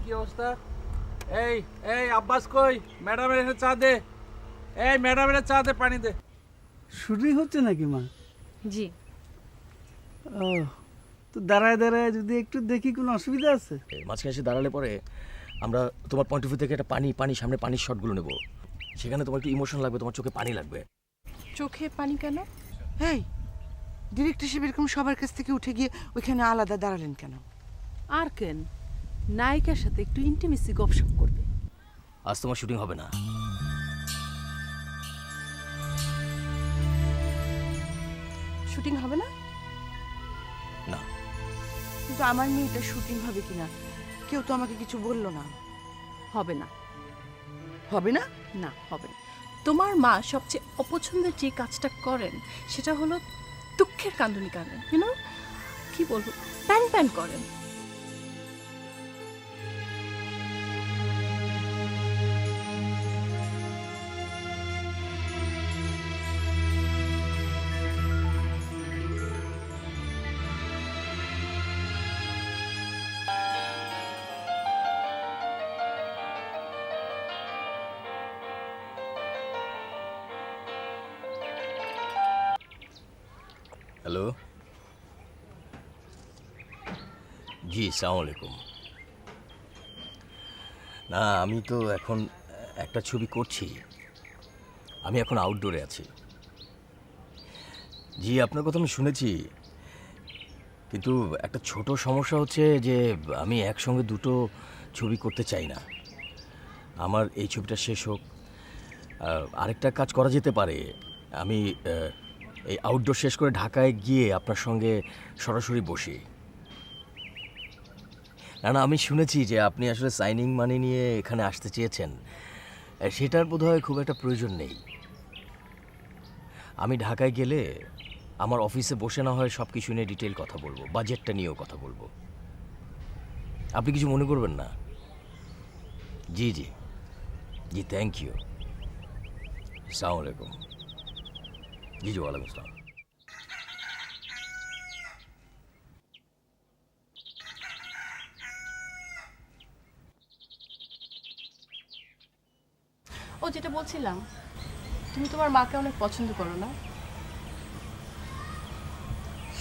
কি অবস্থা? এই এই আব্বাস কই? ম্যাডামের এসে চা দে। এই ম্যাডামের চা দে, পানি দে। শুটিং হচ্ছে নাকি মা? জি। ও, তো দাঁড়ায় দাঁড়ায় যদি একটু দেখি, কোনো অসুবিধা আছে? মাঝখানে এসে দাঁড়ালে পরে আমরা তোমার পয়েন্ট অফ ভিউ থেকে একটা পানি সামনে পানির শটগুলো নেব। সেখানে তোমার একটু ইমোশন লাগবে, তোমার চোখে পানি লাগবে। চোখে পানি কেন? এই ডিরেক্টর সাহেব এরকম সবার কাছ থেকে উঠে গিয়ে ওইখানে আলাদা দাঁড়ালেন কেন? আর কেন, নায়িকার সাথে একটু ইন্টিমেসি গপশপ করবে। আজ তোমার শুটিং হবে না। শুটিং হবে না? না। কিন্তু আমার মেয়েটা শুটিং হবে কিনা কেউ তো আমাকে কিছু বললো না। হবে না। হবে না? না, হবে না। তোমার মা সবচেয়ে অপছন্দের যে কাজটা করেন সেটা হলো দুঃখের কান্দুনি কাঁদেন, ইউনো, কি বলবো, প্যান প্যান করেন। হ্যালো, জি সালাম আলাইকুম। না, আমি তো এখন একটা ছবি করছি। আমি এখন আউটডোরে আছি। জি, আপনার কথা আমি শুনেছি, কিন্তু একটা ছোট সমস্যা হচ্ছে যে আমি একসঙ্গে দুটো ছবি করতে চাই না। আমার এই ছবিটা শেষ হোক, আরেকটা কাজ করা যেতে পারে। আমি এই আউটডোর শেষ করে ঢাকায় গিয়ে আপনার সঙ্গে সরাসরি বসি। না, আমি শুনেছি যে আপনি আসলে সাইনিং মানি নিয়ে এখানে আসতে চেয়েছেন। সেটার বোধহয় খুব একটা প্রয়োজন নেই। আমি ঢাকায় গেলে আমার অফিসে বসে না হয় সব কিছু নিয়ে ডিটেল কথা বলবো, বাজেটটা নিয়েও কথা বলবো। আপনি কিছু মনে করবেন না। জি জি জি, থ্যাংক ইউ। আসসালামু আলাইকুম। জি জি, ওয়ালাইকুম আসসালাম। ও, যেটা বলছিলাম, তুমি তোমার মাকে অনেক পছন্দ করো না?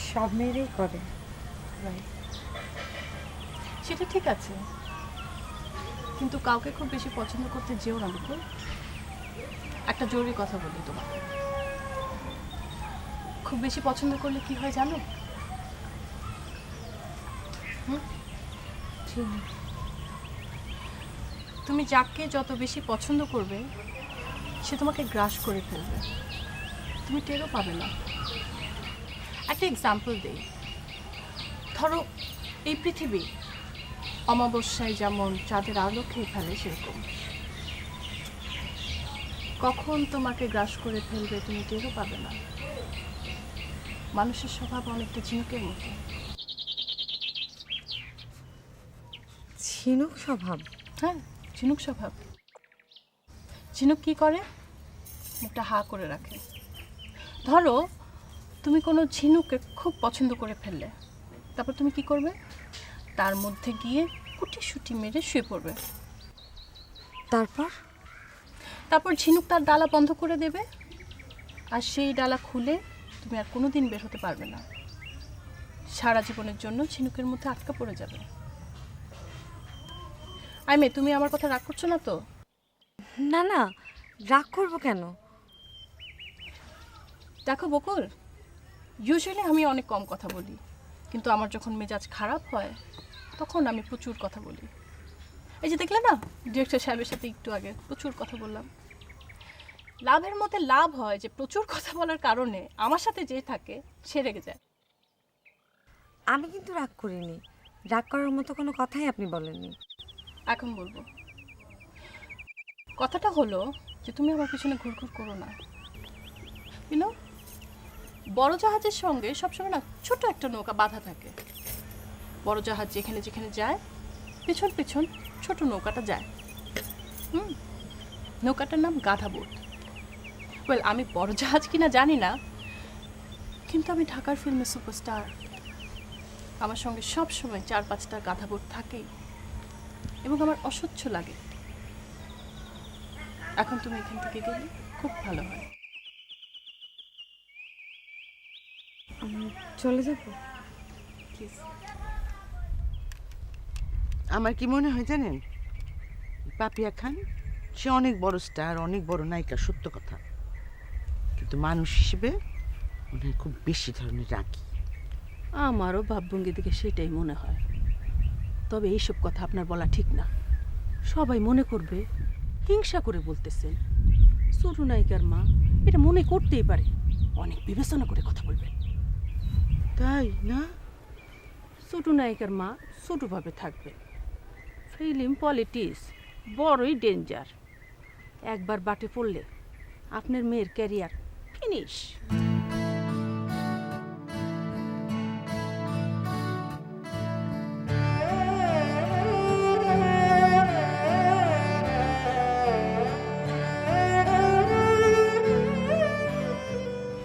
সব মেয়েরাই করে। সেটা ঠিক আছে, কিন্তু কাউকে খুব বেশি পছন্দ করতে যেও না বুকু। একটা জরুরি কথা বলি তোমাকে। খুব বেশি পছন্দ করলে কি হয় জানো? তুমি যাকে যত বেশি পছন্দ করবে সে তোমাকে গ্রাস করে ফেলবে, তুমি টেরও পাবে না। একটা এক্সাম্পল দেই। ধরো, এই পৃথিবী অমাবস্যায় যেমন চাঁদের আলো খেয়ে ফেলে, সেরকম কখন তোমাকে গ্রাস করে ফেলবে তুমি টেরও পাবে না। মানুষের স্বভাব অনেকটা ঝিনুকের মতো। ঝিনুক স্বভাব? হ্যাঁ, ঝিনুক স্বভাব। ঝিনুক কি করে? মুখটা হা করে রাখে। ধরো, তুমি কোনো ঝিনুককে খুব পছন্দ করে ফেললে, তারপর তুমি কি করবে? তার মধ্যে গিয়ে কুটিসুটি মেরে শুয়ে পড়বে। তারপর? তারপর ঝিনুক তার ডালা বন্ধ করে দেবে, আর সেই ডালা খুলে তুমি আর কোনো দিন বের হতে পারবে না। সারা জীবনের জন্য ঝিনুকের মধ্যে আটকা পড়ে যাবে। আইমে, তুমি আমার কথা রাগ করছো না তো? না না, রাগ করবো কেন? দেখো বকুল, ইউজুয়ালি আমি অনেক কম কথা বলি, কিন্তু আমার যখন মেজাজ খারাপ হয় তখন আমি প্রচুর কথা বলি। এই যে দেখলে না, ডিরেক্টর সাহেবের সাথে একটু আগে প্রচুর কথা বললাম। লাভের মধ্যে লাভ হয় যে প্রচুর কথা বলার কারণে আমার সাথে যে থাকে সে রেগে যায়। আমি কিন্তু রাগ করিনি। রাগ করার মতো কোনো কথাই আপনি বলেননি। এখন বলবো। কথাটা হলো যে তুমি আমার পিছনে ঘুরঘুর করো না। ইউনো, বড় জাহাজের সঙ্গে সবসময় না ছোট একটা নৌকা বাঁধা থাকে। বড় জাহাজ যেখানে যেখানে যায়, পিছন পিছন ছোট নৌকাটা যায়। নৌকাটার নাম গাধা বোট। ওয়েল, আমি বড় জাহাজ কিনা জানি না, কিন্তু আমি ঢাকার ফিল্মে সুপারস্টার। আমার সঙ্গে সব সময় 4-5টা গাধা বোট থাকেই, এবং আমার অসহ্য লাগে। এখন তুমি এখান থেকে গেলে খুব ভালো হয়। আমি চলে যাব? প্লিজ। আমার কি মনে হয় জানেন, পাপিয়া খান সে অনেক বড় স্টার, অনেক বড় নায়িকা, সত্য কথা, কিন্তু মানুষ হিসেবে মনে হয় খুব বেশি ধরনের রাগী। আমারও ভাবভঙ্গি থেকে সেটাই মনে হয়। তবে এইসব কথা আপনার বলা ঠিক না। সবাই মনে করবে হিংসা করে বলতেছেন। ছোট নায়িকার মা এটা মনে করতেই পারে। অনেক বিবেচনা করে কথা বলবেন। তাই না? ছোট নায়িকার মা ছোটভাবে থাকবে। ফিল্ম পলিটিক্স বড়ই ডেঞ্জার। একবার বাটে পড়লে আপনার মেয়ের ক্যারিয়ার ফিনিশ।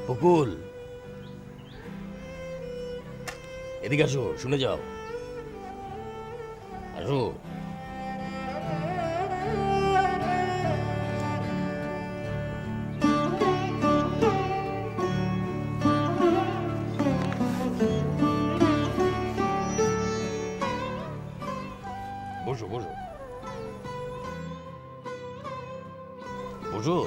বকুল, এদিকে আসো, শুনে যাও। আসো। বসো বসো বসো।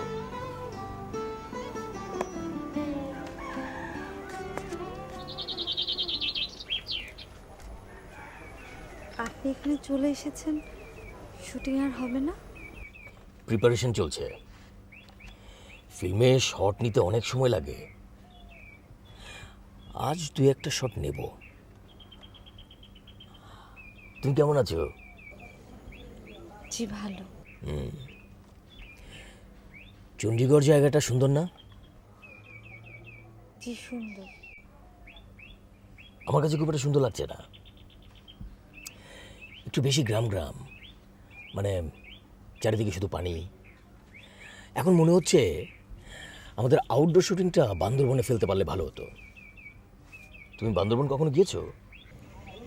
আপনি এখানে চলে এসেছেন, শুটিং আর হবে না? প্রিপারেশন চলছে। ফিল্মে শট নিতে অনেক সময় লাগে। আজ দুই একটা শট নেব। তুমি কেমন আছো? জি ভালো। চণ্ডীগড় জায়গাটা সুন্দর না? জি সুন্দর। আমার কাছে খুব একটা সুন্দর লাগছে না। একটু বেশি গ্রাম গ্রাম, মানে চারিদিকে শুধু পানি। এখন মনে হচ্ছে আমাদের আউটডোর শুটিংটা বান্দরবনে ফেলতে পারলে ভালো হতো। তুমি বান্দরবন কখনো গিয়েছো?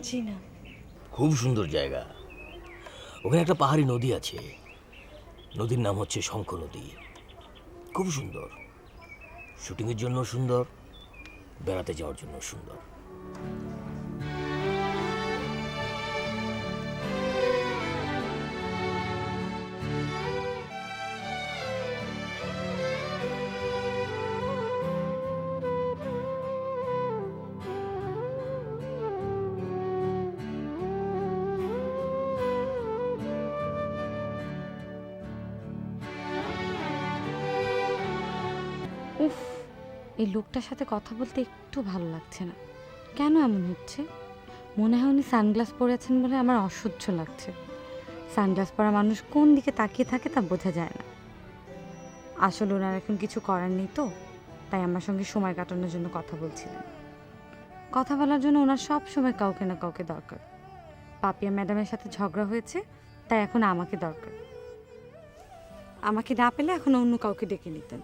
জি না। খুব সুন্দর জায়গা। ওখানে একটা পাহাড়ি নদী আছে। নদীর নাম হচ্ছে শঙ্খ নদী। খুব সুন্দর। শুটিংয়ের জন্য সুন্দর, বেড়াতে যাওয়ার জন্য সুন্দর। উফ, এই লোকটার সাথে কথা বলতে একটু ভালো লাগছে না। কেন এমন হচ্ছে? মনে হয় উনি সানগ্লাস পরেছেন বলে আমার অসহ্য লাগছে। সানগ্লাস পরা মানুষ কোন দিকে তাকিয়ে থাকে তা বোঝা যায় না। আসলে ওনার এখন কিছু করার নেই তো, তাই আমার সঙ্গে সময় কাটানোর জন্য কথা বলছিলেন। কথা বলার জন্য ওনার সব সময় কাউকে না কাউকে দরকার। পাপিয়া ম্যাডামের সাথে ঝগড়া হয়েছে, তাই এখন আমাকে দরকার। আমাকে না পেলে এখন অন্য কাউকে ডেকে নিতেন।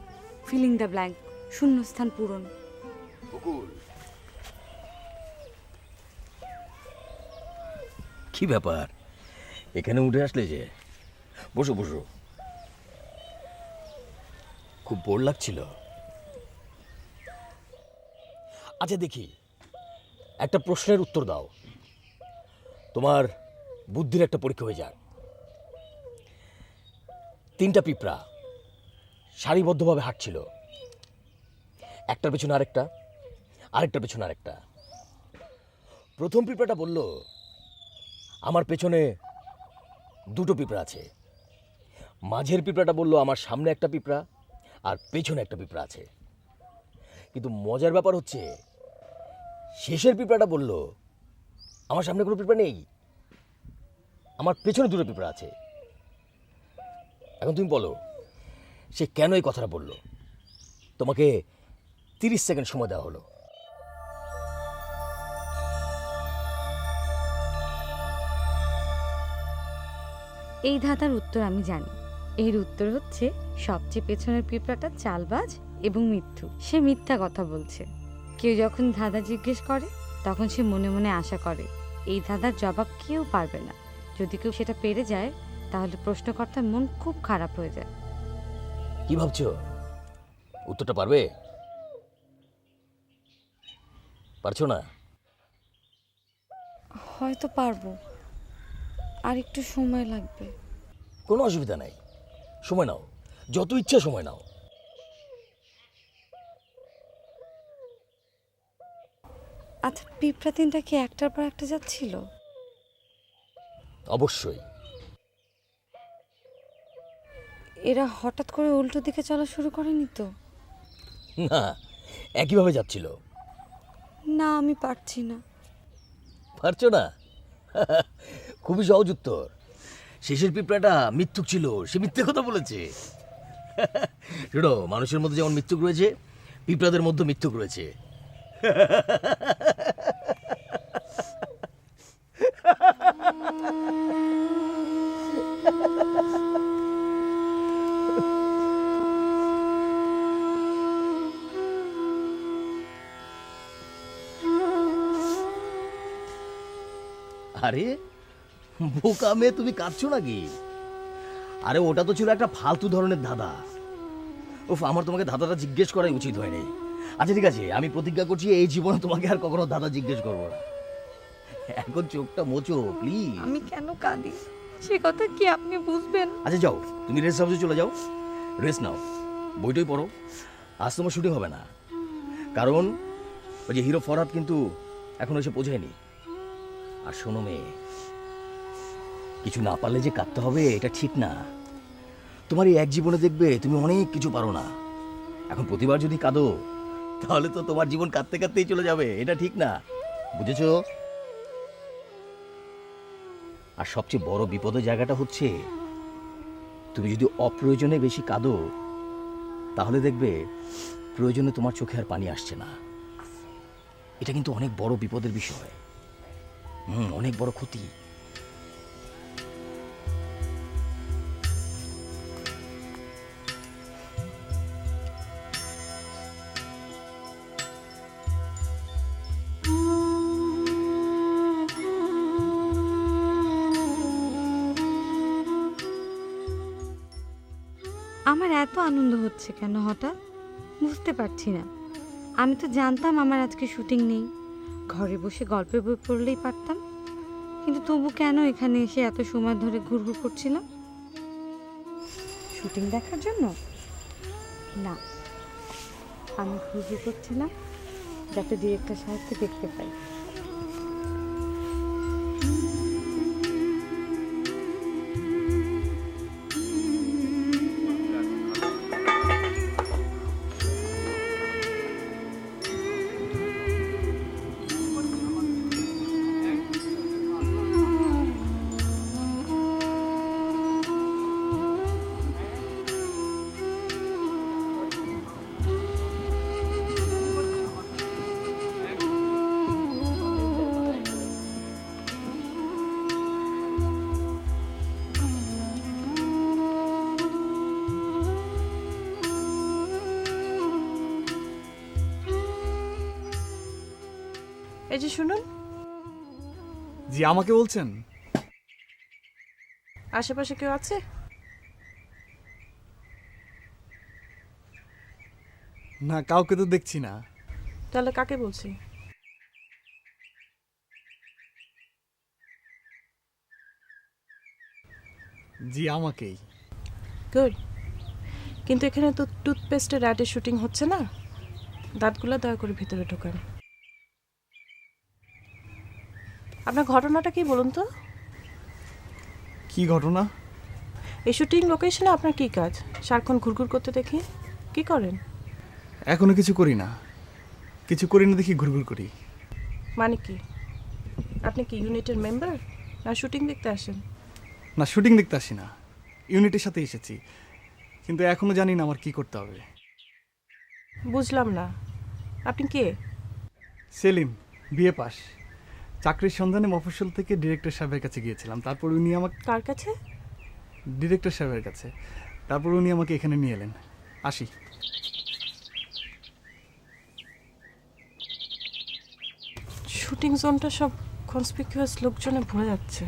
ফিলিং দ্য ব্ল্যাঙ্ক, শূন্যস্থান পূরণ। কি ব্যাপার, এখানে উঠে আসলে যে? বসো বসো। খুব বোর লাগছিল? আচ্ছা দেখি, একটা প্রশ্নের উত্তর দাও। তোমার বুদ্ধির একটা পরীক্ষা হয়ে যাক। 3টা পিঁপড়া সারিবদ্ধভাবে হাঁটছিল, একটার পেছনে আরেকটা, আরেকটার পেছনে আরেকটা। প্রথম পিঁপড়াটা বলল, আমার পেছনে 2টো পিঁপড়া আছে। মাঝের পিঁপড়াটা বলল, আমার সামনে একটা পিঁপড়া আর পেছনে একটা পিঁপড়া আছে। কিন্তু মজার ব্যাপার হচ্ছে, শেষের পিঁপড়াটা বলল, আমার সামনে কোনো পিঁপড়া নেই, আমার পেছনে 2টো পিঁপড়া আছে। এখন তুমি বলো, সে কেন এই কথাটা বলল? তোমাকে 30 সেকেন্ড সময় দেওয়া হলো। এই ধাঁধার উত্তর আমি জানি। এর উত্তর হচ্ছে, সবচেয়ে পেছনের পিঁপড়াটা চালবাজ এবং মিথ্যু। সে মিথ্যা কথা বলছে। কেউ যখন ধাঁধা জিজ্ঞেস করে, তখন সে মনে মনে আশা করে এই ধাঁধার জবাব কেউ পারবে না, যদি কেউ সেটা পেরে যায় তাহলে প্রশ্নকর্তার মন খুব খারাপ হয়ে যায়। কি ভাবছো? উত্তরটা পারবে? পারছো না? হয়তো পারবো, আর একটু সময় লাগবে। কোনো অসুবিধা নাই, সময় নাও, যত ইচ্ছা সময় নাও। আচ্ছা, পিঁপড়া তিনটা কি একটার পর একটা যাচ্ছিল? অবশ্যই। এরা হঠাৎ করে উল্টো দিকে চলা শুরু করেনি তো? না, একইভাবে যাচ্ছিল। না, আমি পারছি না। পারছো না? খুবই সহজ উত্তর। শেষের পিঁপড়াটা মিথ্যুক ছিল, সে মিথ্যে কথা বলেছে। শোনো, মানুষের মধ্যে যেমন মিথ্যুক রয়েছে, পিঁপড়াদের মধ্যে মিথ্যুক রয়েছে। আরে বোকা মেয়ে, তুমি কাঁদছো নাকি? আরে ওটা তো ছিল একটা ফালতু ধরনের ধাঁধা। উফ, আমার তোমাকে ধাঁধাটা জিজ্ঞেস করাই উচিত হয়নি। আচ্ছা ঠিক আছে, আমি প্রতিজ্ঞা করছি এই জীবনে তোমাকে আর কখনো ধাঁধা জিজ্ঞেস করবো না। এখন চোখটা মোচো প্লিজ। আমি কেন কাঁদি সে কথা কি আপনি বুঝবেন? আচ্ছা যাও, তুমি রেস্ট হাউসে চলে যাও, রেস্ট নাও, বইটই পড়ো। আজ তোমার শুটিং হবে না, কারণ ওই যে হিরো ফরহাদ কিন্তু এখনো এসে পৌঁছায়নি। আর শোনো মেয়ে, কিছু না পারলে যে কাঁদতে হবে এটা ঠিক না। তোমার এই এক জীবনে দেখবে তুমি অনেক কিছু পারো না। এখন প্রতিবার যদি কাঁদো তাহলে তো তোমার জীবন কাঁদতে কাঁদতেই চলে যাবে, এটা ঠিক না, বুঝেছো? আর সবচেয়ে বড় বিপদের জায়গাটা হচ্ছে তুমি যদি অপ্রয়োজনে বেশি কাঁদো তাহলে দেখবে প্রয়োজনে তোমার চোখে আর পানি আসছে না। এটা কিন্তু অনেক বড় বিপদের বিষয়, অনেক বড় ক্ষতি। আমার এত আনন্দ হচ্ছে কেন হঠাৎ বুঝতে পারছি না। আমি তো জানতাম আমার আজকে শুটিং নেই, ঘরে বসে গল্পের বই পড়লেই পারতাম, কিন্তু তবু কেন এখানে এসে এত সময় ধরে ঘুরঘুর করছিলাম? শুটিং দেখার জন্য না, আমি ঘুরঘুর করছিলাম যাতে ডিরেক্টর সাহেবকে দেখতে পাই। এই যে শুনুন, জি, আমাকে বলছেন? আশেপাশে কেউ আছে? না, কাউকে তো দেখছি না। তাহলে কাকে বলছি? জি, আমাকেই। গুড। কিন্তু এখানে তো টুথপেস্টের অ্যাডের শুটিং হচ্ছে না, দাঁতগুলো দয়া করে ভিতরে ঢোকান। আপনার ঘটনাটা কি বলুন তো? কি ঘটনা? এই শুটিং লোকেশনে আপনার কি কাজ? সারাক্ষণ ঘুরঘুর করতে দেখি, কি করেন? এখনো কিছু করি না, কিছু করি না দেখি ঘুরঘুর করি। মানে কি, আপনি কি ইউনিটের মেম্বার না শুটিং দেখতে আসেন? না, শুটিং দেখতে আসি না, ইউনিটের সাথে এসেছি, কিন্তু এখনো জানি না আমার কি করতে হবে। বুঝলাম না, আপনি কে? সেলিম, বিএ পাস, চাকরির সন্ধানে মফস্বল থেকে ডিরেক্টর সাহেবের কাছে গিয়েছিলাম, তারপর উনি আমাকে কার কাছে? ডিরেক্টর সাহেবের কাছে, তারপর উনি আমাকে এখানে নিয়ে এলেন। আসি। শুটিং জোনটা সব কনসপিকুয়াস লোকজনে ভরে যাচ্ছে।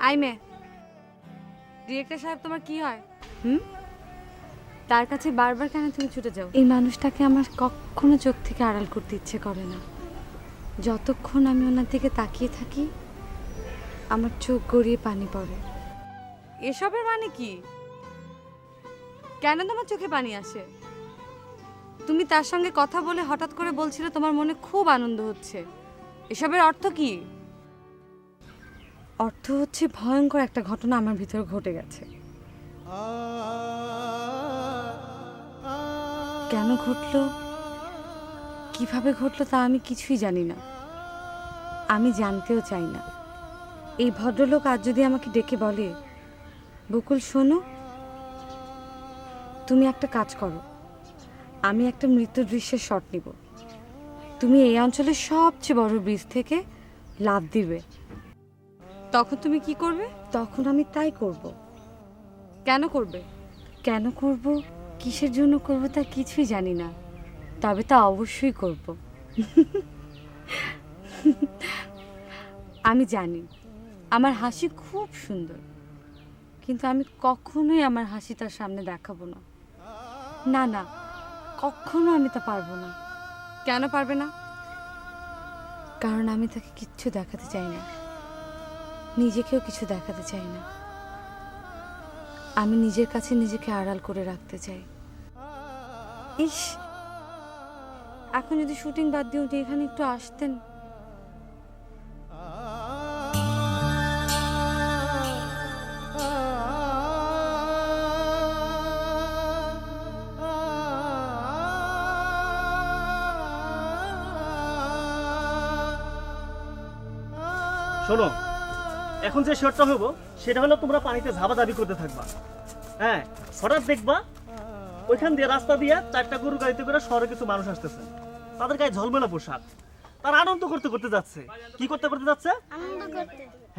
আই মে, ডিরেক্টর সাহেব তোমার কি হয়? তার কাছে বারবার কেন তুমি ছুটে যাও? এই মানুষটাকে আমার কখনো চোখ থেকে আড়াল করতে ইচ্ছে করে না। যতক্ষণ আমি ওনার দিকে তাকিয়ে থাকি আমার চোখ গড়িয়ে পানি পড়ে। এসবের মানে কি? কেন তোমার চোখে পানি আসে? তুমি তার সঙ্গে কথা বলে হঠাৎ করে বলছিলে তোমার মনে খুব আনন্দ হচ্ছে। এসবের অর্থ কি? অর্থ হচ্ছে ভয়ঙ্কর একটা ঘটনা আমার ভিতরে ঘটে গেছে। কেন ঘটলো, কিভাবে ঘটলো তা আমি কিছুই জানি না, আমি জানতেও চাই না। এই ভদ্রলোক আজ যদি আমাকে ডেকে বলে, বকুল শোনো, তুমি একটা কাজ করো, আমি একটা মৃত দৃশ্যের শট নিব, তুমি এই অঞ্চলের সবচেয়ে বড় ব্রিজ থেকে লাফ দিবে, তখন তুমি কি করবে? তখন আমি তাই করব। কেন করবে? কেন করব, কিসের জন্য করব তা কিছুই জানি না, তবে তা অবশ্যই করব। আমি জানি আমার হাসি খুব সুন্দর, কিন্তু আমি কখনোই আমার হাসি তার সামনে দেখাবো না। না না, কখনো আমি তা পারবো না। কেন পারবে না? কারণ আমি তাকে কিচ্ছু দেখাতে চাই না, নিজেকেও কিছু দেখাতে চাই না। আমি নিজের কাছে নিজেকে আড়াল করে রাখতে চাই। ইস, এখন যদি শুটিং বাদ দিয়ে উঠে এখানে একটু আসতেন। শোনো, এখন যে শটটা হবো সেটা হলো তোমরা পানিতে ঝাবাঝাবি করতে থাকবা। হ্যাঁ, হঠাৎ দেখবা ওইখান দিয়ে রাস্তা দিয়ে 4টা গরু গাড়িতে করে শহরে কিছু মানুষ আসতেছে, তাদের গায়ে ঝলমেলা পোশাক, তারা আনন্দ করতে করতে যাচ্ছে। কি করতে করতে যাচ্ছে?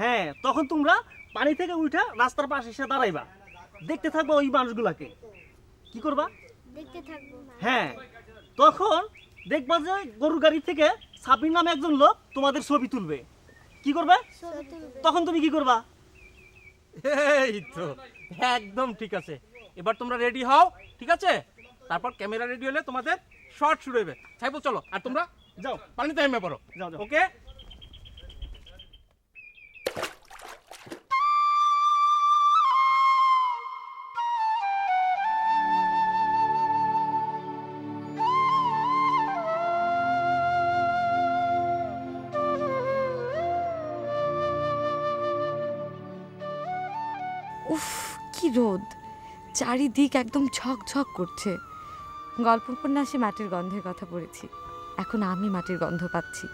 হ্যাঁ, তখন তোমরা পানি থেকে উঠে রাস্তার পাশে এসে দাঁড়াইবা, দেখতে থাকবা ওই মানুষগুলাকে। কি করবা? হ্যাঁ, তখন দেখবা যে গরু গাড়ি থেকে সাবির নামে একজন লোক তোমাদের ছবি তুলবে। কি করবে? তখন তুমি কি করবা? এই তো একদম ঠিক আছে। এবার তোমরা রেডি হও, ঠিক আছে? তারপর ক্যামেরা রেডি হলে তোমাদের শর্ট শুরু হবে। সাইবুল চলো, আর তোমরা যাও, পানিতে নেমে পড়ো। যাও, যাও। ওকে? উফ, কি রোদ, চারিদিক একদম ঝকঝক করছে। গল্প উপন্যাসে মাটির গন্ধের কথা পড়েছি, এখন আমি মাটির গন্ধ পাচ্ছি।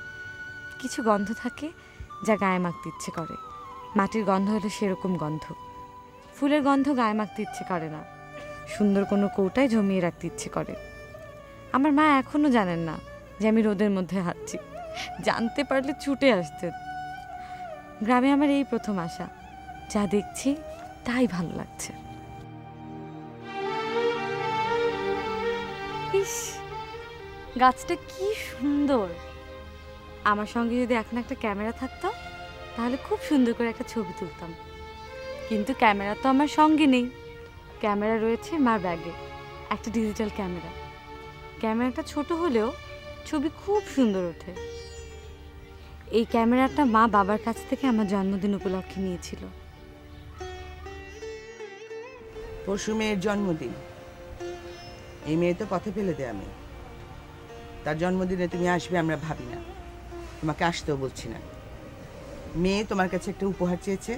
কিছু গন্ধ থাকে যা গায়ে মাখতে ইচ্ছে করে, মাটির গন্ধ হলো সেরকম গন্ধ। ফুলের গন্ধ গায়ে মাখতে ইচ্ছে করে না, সুন্দর কোনো কৌটায় জমিয়ে রাখতে ইচ্ছে করে। আমার মা এখনও জানেন না যে আমি রোদের মধ্যে হাঁটছি, জানতে পারলে ছুটে আসতেন। গ্রামে আমার এই প্রথম আসা, যা দেখছি তাই ভালো লাগছে। ইস, গাছটা কি সুন্দর। আমার সঙ্গে যদি এখন একটা ক্যামেরা থাকতো তাহলে খুব সুন্দর করে একটা ছবি তুলতাম, কিন্তু ক্যামেরা তো আমার সঙ্গে নেই। ক্যামেরা রয়েছে মার ব্যাগে, একটা ডিজিটাল ক্যামেরা। ক্যামেরাটা ছোট হলেও ছবি খুব সুন্দর ওঠে। এই ক্যামেরাটা মা বাবার কাছ থেকে আমার জন্মদিন উপলক্ষে নিয়েছিল। পরশু মেয়ের জন্মদিন, এই মেয়ে তো পথে ফেলে দেয়। আমি তার জন্মদিনে তুমি আসবে আমরা ভাবি না, তোমাকে আসতেও বলছি না। মেয়ে তোমার কাছে একটা উপহার চেয়েছে,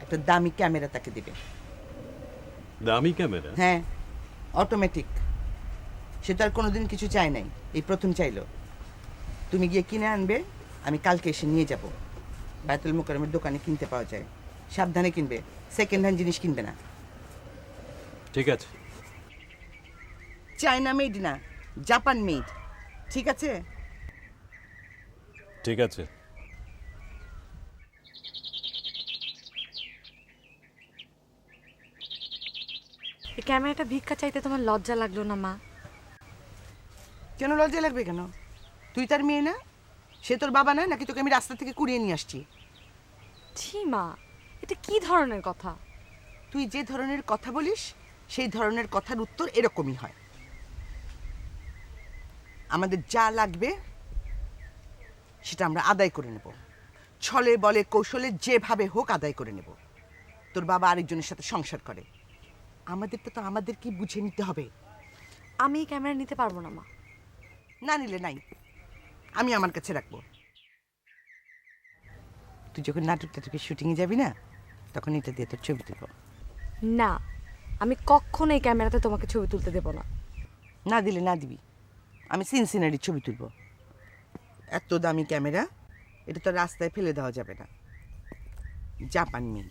একটা দামি ক্যামেরা তাকে দিবে। দামি ক্যামেরা? হ্যাঁ, অটোমেটিক। সে তো আর কোনোদিন কিছু চায় নাই, এই প্রথম চাইলো। তুমি গিয়ে কিনে আনবে, আমি কালকে এসে নিয়ে যাব। বায়তুল মোকাররমের দোকানে কিনতে পাওয়া যায়, সাবধানে কিনবে, সেকেন্ড হ্যান্ড জিনিস কিনবে না। ঠিক আছে। চায়না মেড না, জাপান মেড, ঠিক আছে? ঠিক আছে। এই ক্যামেরাটা ভিক্ষা চাইতে তোমার লজ্জা লাগলো না মা? কেন লজ্জা লাগবে কেন? তুই তার মেয়ে না? সে তোর বাবা না? নাকি তোকে আমি রাস্তা থেকে কুড়িয়ে নিয়ে আসছি? ছি মা, এটা কি ধরনের কথা? তুই যে ধরনের কথা বলিস সেই ধরনের কথার উত্তর এরকমই হয়। আমাদের যা লাগবে সেটা আমরা আদায় করে নেব, ছলে বলে কৌশলে যেভাবে হোক আদায় করে নেব। তোর বাবা আরেকজনের সাথে সংসার করে, আমাদেরটা তো আমাদেরকে বুঝে নিতে হবে। আমি এই ক্যামেরা নিতে পারবো না মা। না নিলে নাই, আমি আমার কাছে রাখবো। তুই যখন নাটকের শুটিংয়ে যাবি না, তখন এটা দিয়ে তোর ছবি তুলব। না, আমি কখনো এই ক্যামেরাতে তোমাকে ছবি তুলতে দেবো না। না দিলে না দিবি, আমি সিনসিনারির ছবি তুলব। এত দামি ক্যামেরা, এটা তো রাস্তায় ফেলে দেওয়া যাবে না, জাপান মেড।